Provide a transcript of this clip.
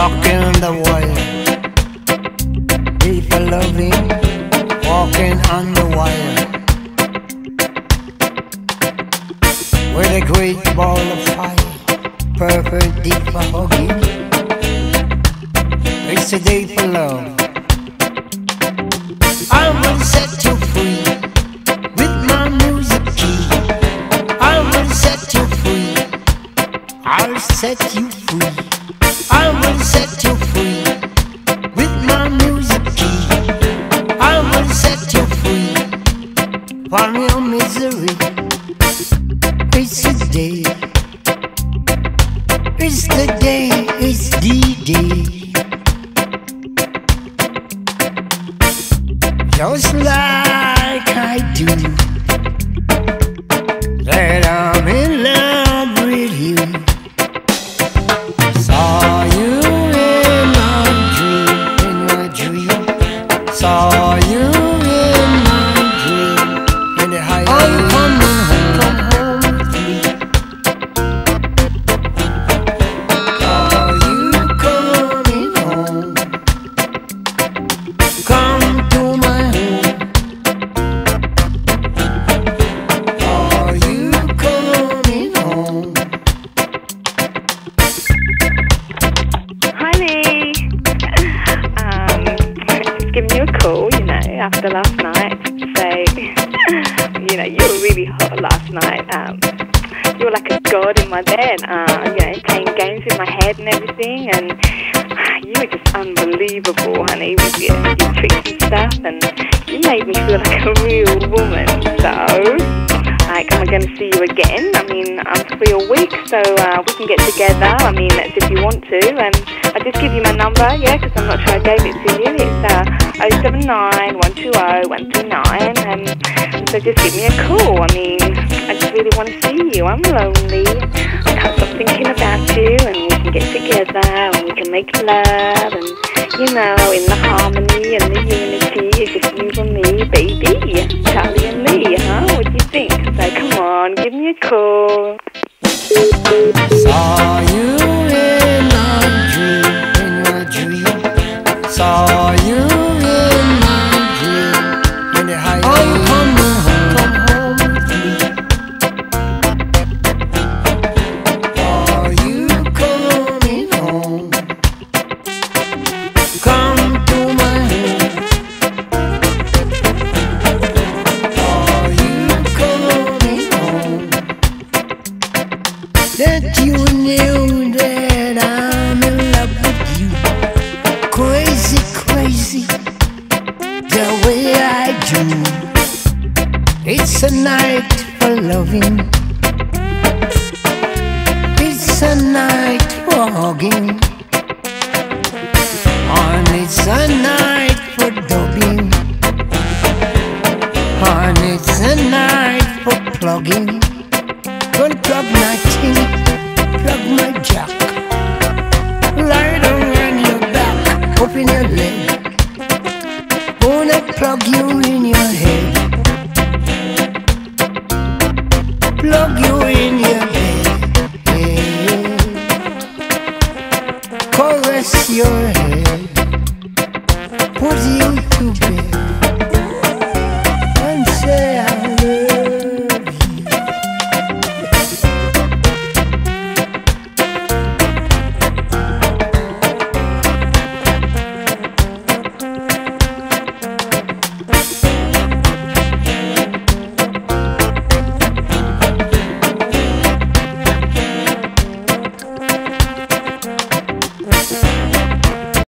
Walking on the wire, people loving, walking on the wire. With a great ball of fire, perfect deep for hugging. It's a day for love. I will set you free with my music key. I will set you free. I'll set you free. I will set you free with my music key. I will set you free from your misery. It's the day. It's the day. It's the day. Just like I do, that I'm in love with you. Saw you in my dream, saw you in my dream, in the high come home with me. Are you coming home? Come to my home. Are you coming home? Giving you a call, after last night to say, you were really hot last night. You were like a god in my bed, playing games in my head and everything, and you were just unbelievable, honey, with your tricks and stuff, and you made me feel like a real woman. So, am I going to see you again? I mean, I'm free all week, so we can get together. I mean, that's if you want to. And I'll just give you my number, because I'm not sure I gave it to you. It's 079 120 129. So just give me a call. I mean, I just really want to see you. I'm lonely. I can't stop thinking about you, and we can get together, and we can make love, and, in the harmony and the unity, it's just you and me, baby. Charlie and me, huh? What do you think? So come on, give me a call. Saw you in my dream, saw you in my dream, in the high come home with me. Are you coming home? Come to my home. Are you coming home? That you knew that I'm in love with you. Crazy, crazy, the way I do. It's a night for loving. It's a night for hugging. And it's a night for dubbing. And it's a night for plugging. Gonna plug my ting, plug my jack. Lie down on your back, open your leg. Gonna plug you in your head. Plug you in your head. Caress your head.